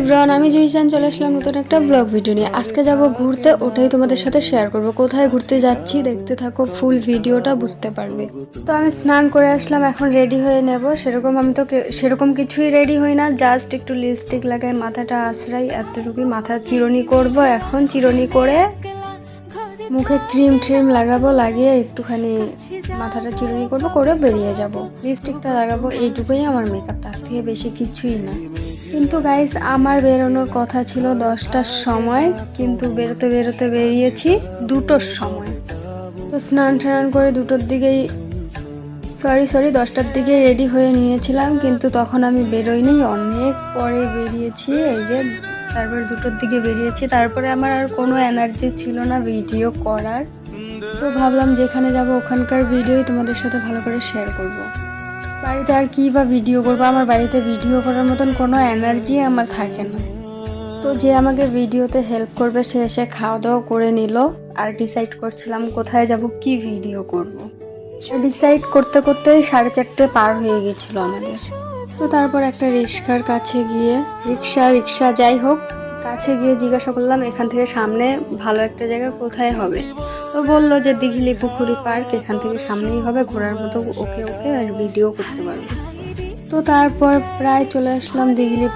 Everyone, আমি জুইসান চলে আসলাম নতুন একটা ব্লগ ভিডিও নিয়ে। আজকে যাব ঘুরতে, ওটাই তোমাদের সাথে শেয়ার করব। কোথায় ঘুরতে যাচ্ছি দেখতে থাকো, ফুল ভিডিওটা বুঝতে পারবে। তো আমি স্নান করে আসলাম, এখন রেডি হয়ে নেব। সেরকম কিছুই রেডি হই না, জাস্ট একটু লিপস্টিক লাগাই, মাথাটা আছড়াই, এতটুকুই। মাথা চিরুনি করব, এখন চিরুনি করে মুখে ক্রিম ট্রিম লাগাবো, লাগিয়ে একটুখানি মাথাটা চিরুনি করবো, করে বেরিয়ে যাব। লিপস্টিকটা লাগাবো, এইটুকুই আমার মেকআপ, তার থেকে বেশি কিছুই না। কিন্তু গাইস, আমার বেরোনোর কথা ছিল 10টার সময়, কিন্তু বেরোতে বেরোতে বেরিয়েছি 2টোর সময়। তো স্নান টান করে 2টোর দিকেই সরি 10টার দিকে রেডি হয়ে নিয়েছিলাম, কিন্তু তখন আমি বেরোইনি, অনেক পরে বেরিয়েছি। এই যে তারপরে 2টোর দিকে বেরিয়েছি, তারপরে আমার আর কোনো এনার্জি ছিল না ভিডিও করার। তো ভাবলাম যেখানে যাব ওখানকার ভিডিওই তোমাদের সাথে ভালো করে শেয়ার করব। বাড়িতে আর কী বা ভিডিও করবো, আমার বাড়িতে ভিডিও করার মতন কোনো এনার্জি আমার থাকে না। তো যে আমাকে ভিডিওতে হেল্প করবে সে এসে খাওয়া দাওয়া করে নিল, আর ডিসাইড করছিলাম কোথায় যাব, কি ভিডিও করব। ডিসাইড করতে করতে 4:30 পার হয়ে গেছিলো আমাদের। তো তারপর একটা রিক্সার কাছে গিয়ে রিক্সা যাই হোক, কাছে গিয়ে জিজ্ঞাসা করলাম এখান থেকে সামনে ভালো একটা জায়গা কোথায় হবে। তো বললো যে দিঘিলি পুকুরি পার্ক, এখান থেকে সামনেই হবে, ঘোরার মতো ওকে আর ভিডিও করতে পারবো। তো তারপর প্রায় চলে আসলাম দিঘিলি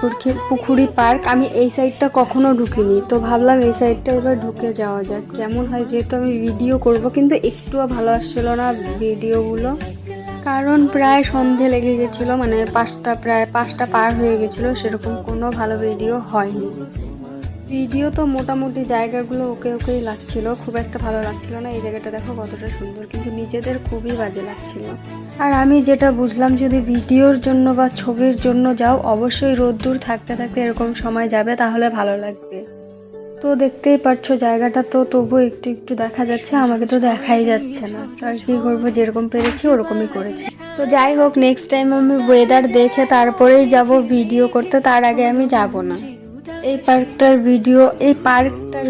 পুকুরি পার্ক। আমি এই সাইডটা কখনো ঢুকিনি, তো ভাবলাম এই সাইডটা এবার ঢুকে যাওয়া যাক, কেমন হয়। যেহেতু আমি ভিডিও করব, কিন্তু একটুও ভালো আসছিল না ভিডিওগুলো, কারণ প্রায় সন্ধে লেগে গেছিলো, মানে প্রায় 5টা পার হয়ে গেছিলো, সেরকম কোনো ভালো ভিডিও হয়নি। ভিডিও তো মোটামুটি জায়গাগুলো ওকেই লাগছিল, খুব একটা ভালো লাগছিল না। এই জায়গাটা দেখো কতটা সুন্দর, কিন্তু নিজেদের খুবই বাজে লাগছিল। আর আমি যেটা বুঝলাম, যদি ভিডিওর জন্য বা ছবির জন্য যাও, অবশ্যই রোদ্দুর থাকতে থাকতে এরকম সময় যাবে, তাহলে ভালো লাগবে। তো দেখতেই পারছো জায়গাটা তো তবু একটু দেখা যাচ্ছে, আমাকে তো দেখাই যাচ্ছে না। আর কি করবো, যেরকম পেরেছি ওরকমই করেছি। তো যাই হোক, নেক্সট টাইম আমি ওয়েদার দেখে তারপরেই যাব ভিডিও করতে, তার আগে আমি যাব না। এই পার্কটার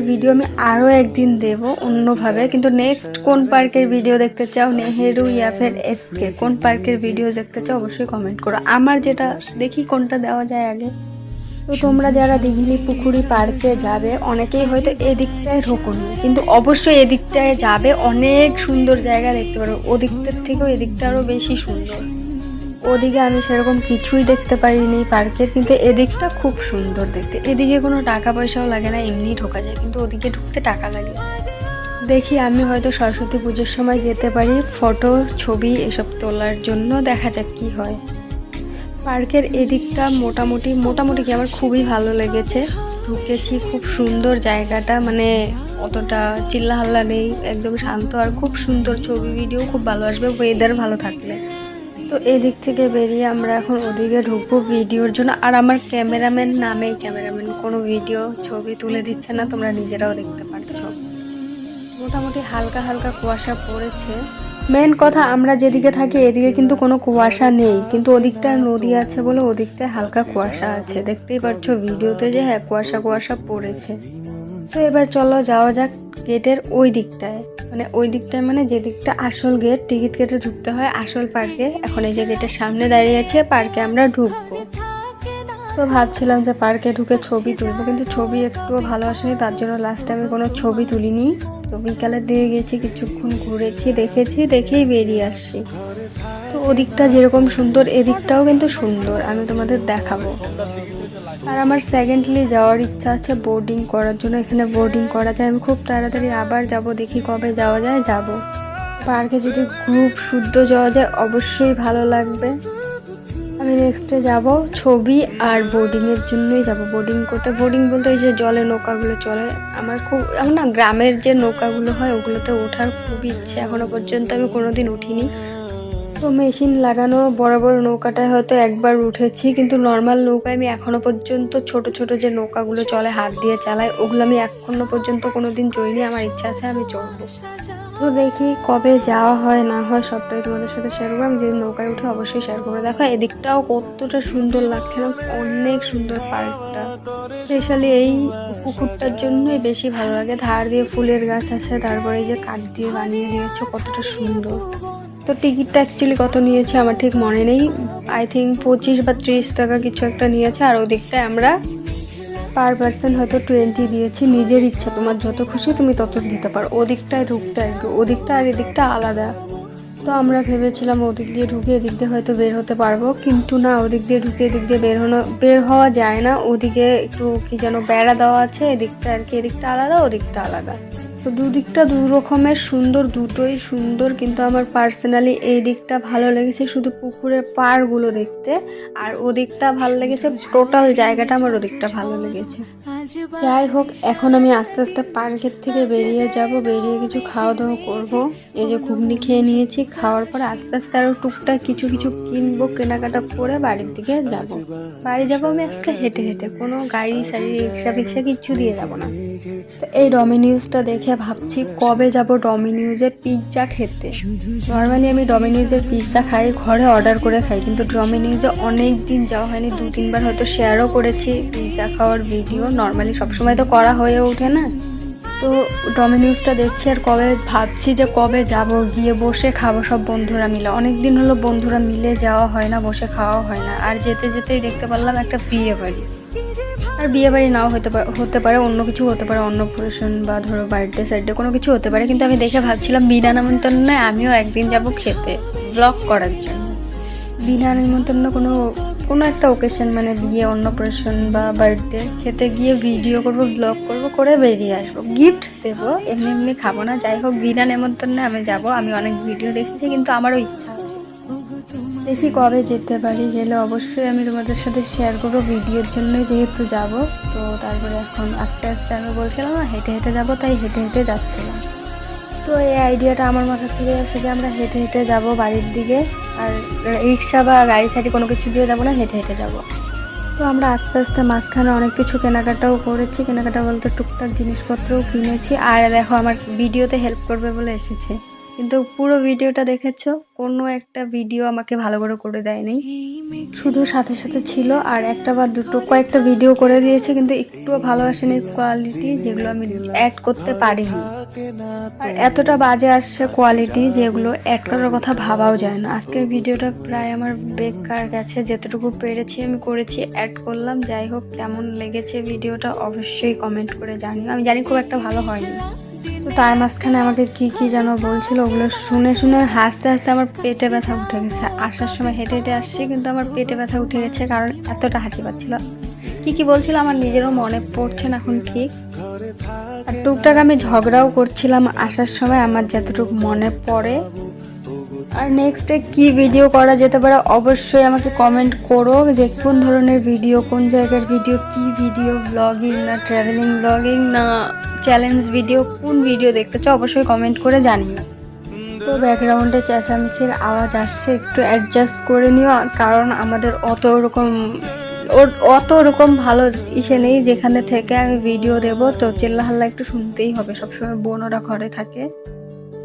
ভিডিও আমি আরও একদিন দেব অন্যভাবে। কিন্তু নেক্সট কোন পার্কের ভিডিও দেখতে চাও, নেহেরু ইয়া ফের এসকে, কোন পার্কের ভিডিও দেখতে চাও অবশ্যই কমেন্ট করো। আমার যেটা দেখি কোনটা দেওয়া যায় আগে। তো তোমরা যারা দিঘিলি পুকুরি পার্কে যাবে, অনেকেই হয়তো এদিকটায় ঢোকোনি, কিন্তু অবশ্যই এদিকটায় যাবে, অনেক সুন্দর জায়গা দেখতে পারো। ওদিকটার থেকেও এদিকটা আরও বেশি সুন্দর। ওদিকে আমি সেরকম কিছুই দেখতে পারিনি পার্কের, কিন্তু এদিকটা খুব সুন্দর দেখতে। এদিকে কোনো টাকা পয়সাও লাগে না, এমনি ঢোকা যায়, কিন্তু ওদিকে ঢুকতে টাকা লাগে। দেখি আমি হয়তো সরস্বতী পুজোর সময় যেতে পারি, ফটো ছবি এসব তোলার জন্য, দেখা যাক কি হয়। পার্কের এদিকটা মোটামুটি কি আমার খুবই ভালো লেগেছে। ঢুকেছি, খুব সুন্দর জায়গাটা, মানে অতটা চিল্লাহাল্লা নেই, একদম শান্ত, আর খুব সুন্দর ছবি ভিডিও খুব ভালো আসবে ওয়েদার ভালো থাকলে। তো এদিক থেকে বেরিয়ে আমরা এখন ওদিকে ঢুকবো ভিডিওর জন্য। আর আমার ক্যামেরাম্যান কোনো ভিডিও ছবি তুলে দিচ্ছে না, তোমরা নিজেরাও দেখতে পাচ্ছ। মোটামুটি হালকা কুয়াশা পড়েছে। মেন কথা, আমরা যেদিকে থাকি এদিকে কিন্তু কোনো কুয়াশা নেই, কিন্তু ওদিকটায় নদী আছে বলে ওদিকটায় হালকা কুয়াশা আছে। দেখতেই পাচ্ছ ভিডিওতে যে হ্যাঁ কুয়াশা পড়েছে। তো এবার চলো যাওয়া যাক গেটের ওই দিকটায়, মানে যে দিকটা আসল গেট, টিকিট কেটে ঢুকতে হয় আসল পার্কে। এখন এই যে গেটের সামনে দাঁড়িয়ে আছে, পার্কে আমরা ঢুকবো। তো ভাবছিলাম যে পার্কে ঢুকে ছবি তুলবো, কিন্তু ছবি একটুও ভালো আসেনি, তার জন্য লাস্টে আমি কোনো ছবি তুলিনি। তো বিকালের দিকে গেছি, কিছুক্ষণ ঘুরেছি, দেখেই বেরিয়ে আসছি। তো ওদিকটা যেরকম সুন্দর এদিকটাও কিন্তু সুন্দর, আমি তোমাদের দেখাবো। আর আমার সেকেন্ডলি যাওয়ার ইচ্ছা আছে বোর্ডিং করার জন্য, এখানে বোর্ডিং করা যায়। আমি খুব তাড়াতাড়ি আবার যাব, দেখি কবে যাওয়া যায়, যাব। পার্কে যদি গ্রুপ শুদ্ধ যাওয়া যায় অবশ্যই ভালো লাগবে। আমি নেক্সটে যাব ছবি আর বোর্ডিংয়ের জন্যই যাব, বোর্ডিং বলতে ওই যে জলে নৌকাগুলো চলে, আমার না গ্রামের যে নৌকাগুলো হয় ওগুলোতে ওঠার খুব ইচ্ছে, এখনো পর্যন্ত আমি কোনোদিন উঠিনি। তো মেশিন লাগানো বড় নৌকাটায় হয়তো একবার উঠেছি, কিন্তু নর্মাল নৌকায় আমি এখনো পর্যন্ত ছোট যে নৌকাগুলো চলে হাত দিয়ে চালাই, ওগুলো আমি এখনো পর্যন্ত কোনোদিন চড়িনি। আমার ইচ্ছা আছে আমি চড়বো। তো দেখি কবে যাওয়া হয় না হয়, সবটাই তোমাদের সাথে শেয়ার করবো। আমি যদি নৌকায় উঠে অবশ্যই শেয়ার করবো। দেখো এদিকটাও কতটা সুন্দর লাগছে না, অনেক সুন্দর পার্কটা। স্পেশালি এই পুকুরটার জন্যই বেশি ভালো লাগে, ধার দিয়ে ফুলের গাছ আছে, তারপরে এই যে কাঠ দিয়ে বানিয়ে দিয়েছে, কতটা সুন্দর। তো টিকিটটা অ্যাকচুয়ালি কত নিয়েছে আমার ঠিক মনে নেই, আই থিঙ্ক 25 বা 30 টাকা কিছু একটা নিয়েছে। আর ওদিকটায় আমরা পার পার্সন হয়তো 20 দিয়েছি। নিজের ইচ্ছা, তোমার যত খুশি তুমি তত দিতে পারো। ওদিকটায় ঢুকতে আর কি, ওদিকটা আর এদিকটা আলাদা। তো আমরা ভেবেছিলাম ওদিক দিয়ে ঢুকে এদিক দিয়ে হয়তো বের হতে পারবো, কিন্তু না, ওদিক দিয়ে ঢুকে এদিক দিয়ে বের হওয়া যায় না। ওদিকে একটু কি যেন বেড়া দেওয়া আছে, এদিকটা আর কি, এদিকটা আলাদা ওদিকটা আলাদা। তো দুদিকটা দু রকমের সুন্দর, দুটোই সুন্দর, কিন্তু আমার পার্সোনালি এই দিকটা ভালো লেগেছে শুধু পুকুরের পাড়গুলো দেখতে, আর ওদিকটা ভালো লেগেছে, টোটাল জায়গাটা আমার ওদিকটা ভালো লেগেছে। যাই হোক, এখন আমি আস্তে আস্তে পার্কের থেকে বেরিয়ে যাব, বেরিয়ে কিছু খাওয়া দাওয়া করবো। এই যে ঘুগনি খেয়ে নিয়েছি, খাওয়ার পর আস্তে আস্তে আরও টুকটাক কিছু কিছু কিনবো, কেনাকাটা করে বাড়ির দিকে যাব। বাড়ি যাবো আমি আজকে হেঁটে হেঁটে, কোনো গাড়ি সারি রিক্সা ফিক্সা কিচ্ছু দিয়ে যাব না। তো এই ডমিনিউজটা দেখে ভাবছি কবে যাব ডমিনিউজে পিৎজা খেতে। নর্মালি আমি ডমিনিউজের পিৎজা খাই, ঘরে অর্ডার করে খাই, কিন্তু ডমিনিউজে অনেক দিন যাওয়া হয়নি। 2-3 বার হয়তো শেয়ারও করেছি পিৎজা খাওয়ার ভিডিও, নর্মালি সবসময় তো করা হয়ে ওঠে না। তো ডমিনিউজটা দেখছি আর কবে ভাবছি যে কবে যাব, গিয়ে বসে খাবো সব বন্ধুরা মিলে। অনেক দিন হলো বন্ধুরা মিলে যাওয়া হয় না, বসে খাওয়া হয় না। আর যেতে যেতেই দেখতে পারলাম একটা বিয়ে বাড়ি, আর বিয়ে বাড়ি নাও হতে পারে অন্য কিছু হতে পারে, অন্নপ্রাশন বা ধরো বার্থডে সাইডে কোনো কিছু হতে পারে। কিন্তু আমি দেখে ভাবছিলাম বিনা নিমন্ত্রণে আমিও একদিন যাব খেতে, ব্লগ করার জন্য। বিনা নিমন্ত্রণ কোনো একটা ওকেশন, মানে বিয়ে, অন্নপ্রাশন বা বার্থডে, খেতে গিয়ে ভিডিও করব, ব্লগ করব, করে বেরিয়ে আসবো, গিফট দেবো, এমনি এমনি খাবো না। যাই হোক, বিনা নিমন্ত্রণে আমি যাব। আমি অনেক ভিডিও দেখেছি, কিন্তু আমারও ইচ্ছা আছে, দেখি কবে যেতে পারি। গেলে অবশ্যই আমি তোমাদের সাথে শেয়ার করবো, ভিডিওর জন্য যেহেতু যাব। তো তারপরে এখন আস্তে আস্তে আমি বলছিলাম না হেঁটে হেঁটে যাব, তাই হেঁটে হেঁটে যাচ্ছিলাম। তো এই আইডিয়াটা আমার মাথা থেকে এসে যে আমরা হেঁটে হেঁটে যাব বাড়ির দিকে, আর রিক্সা বা গাড়ি সাইডে কোনো কিছু দিয়ে যাব না, হেঁটে হেঁটে যাব। তো আমরা আস্তে আস্তে মাঝখানে অনেক কিছু কেনাকাটাও করেছি, কেনাকাটা বলতে টুকটাক জিনিসপত্রও কিনেছি। আর দেখো, আমার ভিডিওতে হেল্প করবে বলে এসেছে, কিন্তু পুরো ভিডিওটা দেখেছো, কোনো একটা ভিডিও আমাকে ভালো করে দেয়নি, শুধু সাথে সাথে ছিল। আর একটা বা দুটো কয়েকটা ভিডিও করে দিয়েছে, কিন্তু একটুও ভালো আসেনি কোয়ালিটি, যেগুলো আমি অ্যাড করতে পারিনি। আর এতটা বাজে আসছে কোয়ালিটি, যেগুলো অ্যাড করার কথা ভাবাও যায় না। আজকের ভিডিওটা প্রায় আমার বেকার গেছে, যেতটুকু পেরেছি আমি করেছি, অ্যাড করলাম। যাই হোক, কেমন লেগেছে ভিডিওটা অবশ্যই কমেন্ট করে জানিও। আমি জানি খুব একটা ভালো হয়নি। তো তার মাঝখানে আমাকে কি যেন বলছিল, ওগুলো শুনে শুনে হাসতে হাসতে আমার পেটে ব্যথা উঠে গেছে। আসার সময় হেঁটে হেঁটে আসছি, কিন্তু আমার পেটে ব্যথা উঠে গেছে, কারণ এতটা হাসি পাচ্ছিল। কি বলছিল আমার নিজেরও মনে পড়ছে না এখন ঠিক। আর টুকটাক আমি ঝগড়াও করছিলাম আসার সময়, আমার যতটুকু মনে পড়ে। আর নেক্সটে কি ভিডিও করা যেতে পারে অবশ্যই আমাকে কমেন্ট করো, যে কোন ধরনের ভিডিও, কোন জায়গার ভিডিও, কি ভিডিও, ব্লগিং না ট্রাভেলিং ব্লগিং না চ্যালেঞ্জ ভিডিও, কোন ভিডিও দেখতে চাও অবশ্যই কমেন্ট করে জানিও। তো ব্যাকগ্রাউন্ডে চেঁচামেচির আওয়াজ আসছে, একটু অ্যাডজাস্ট করে নিও, কারণ আমাদের অত রকম ভালো ইসে নেই যেখানে থেকে আমি ভিডিও দেবো। তো চিল্লাহাল্লা একটু শুনতেই হবে, সবসময় বোন ওরা ঘরে থাকে,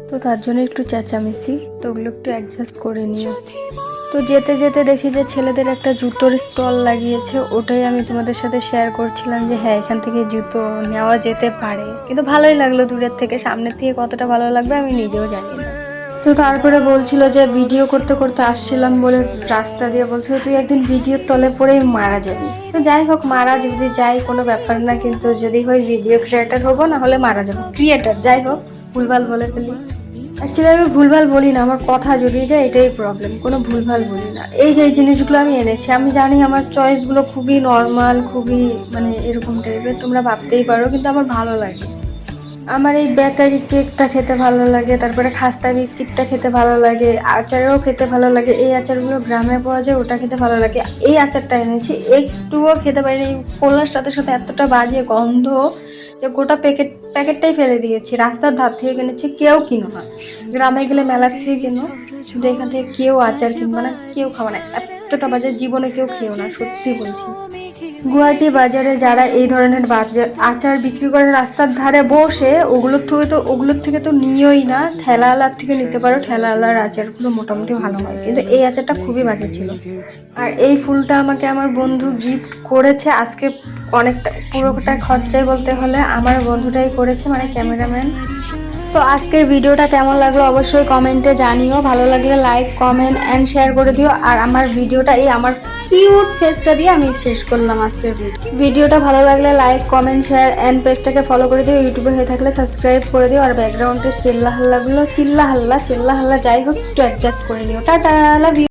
তো তার জন্য একটু চেঁচামেচি, তো ওগুলো একটু অ্যাডজাস্ট করে নিও। তো যেতে যেতে দেখি যে ছেলেদের একটা জুতোর স্টল লাগিয়েছে, ওটাই আমি তোমাদের সাথে শেয়ার করছিলাম যে হ্যাঁ, এখান থেকে জুতো নেওয়া যেতে পারে। কিন্তু ভালোই লাগলো দূরের থেকে, সামনের থেকে কতটা ভালো লাগবে আমি নিজেও জানি না। তো তারপরে বলছিল যে ভিডিও করতে করতে আসছিলাম বলে রাস্তা দিয়ে বলছিল তুই একদিন ভিডিওর তলে পড়েই মারা যাবি। তো যাই হোক, মারা যদি যাই কোনো ব্যাপার না, কিন্তু যদি হয় ভিডিও ক্রিয়েটার হবো, না হলে মারা যাবো ক্রিয়েটার। যাই হোক, ভুলভাল বলে ফেলি। অ্যাকচুয়ালি আমি ভুলভাল বলি না, আমার কথা জড়িয়ে যায়, এটাই প্রবলেম, কোনো ভুলভাল বলি না। এই যে এই জিনিসগুলো আমি এনেছি, আমি জানি আমার চয়েসগুলো খুবই নর্মাল, খুবই মানে এরকম টাইপের, তোমরা ভাবতেই পারো, কিন্তু আমার ভালো লাগে। আমার এই বেকারি কেকটা খেতে ভালো লাগে, তারপরে খাস্তা বিস্কিটটা খেতে ভালো লাগে, আচারও খেতে ভালো লাগে। এই আচারগুলো গ্রামে পাওয়া যায়, ওটা খেতে ভালো লাগে। এই আচারটা এনেছি, একটুও খেতে পারিনি, খোলার সাথে সাথে এতটা বাজে গন্ধ যে গোটা প্যাকেটটাই ফেলে দিয়েছি। রাস্তার ধার থেকে কিনেছি, কেউ কিনো না, গ্রামে গেলে মেলার থেকে কিনো, কিন্তু এখান থেকে কেউ আচার কিনবে না, কেউ খাবে না, এতটা বাজার জীবনে কেউ খেও না, সত্যি বলছি। গুয়াহাটি বাজারে যারা এই ধরনের আচার বিক্রি করে রাস্তার ধারে বসে, ওগুলোর থেকে তো নিয়েই না, ঠেলাওয়ালার থেকে নিতে পারো, ঠেলাওয়ালার আচারগুলো মোটামুটি ভালো হয়, কিন্তু এই আচারটা খুবই বাজে ছিল। আর এই ফুলটা আমাকে আমার বন্ধু গিফট করেছে আজকে, অনেকটা পুরোটা খরচাই বলতে হলে আমার বন্ধুটাই করেছে, মানে ক্যামেরাম্যান। তো আজকের ভিডিওটা কেমন লাগলো অবশ্যই কমেন্টে জানিও, ভালো লাগলে লাইক কমেন্ট অ্যান্ড শেয়ার করে দিও। আর আমার ভিডিওটা আমার কিউট ফেসটা দিয়ে আমি শেষ করলাম আজকের ভিডিওটা। ভালো লাগলে লাইক কমেন্ট শেয়ার অ্যান্ড পেজটাকে ফলো করে দিও, ইউটিউবে হয়ে থাকলে সাবস্ক্রাইব করে দিও। আর ব্যাকগ্রাউন্ডের চিল্লা হাল্লা যাই হোক একটু অ্যাডজাস্ট করে নিও। Tata, love you.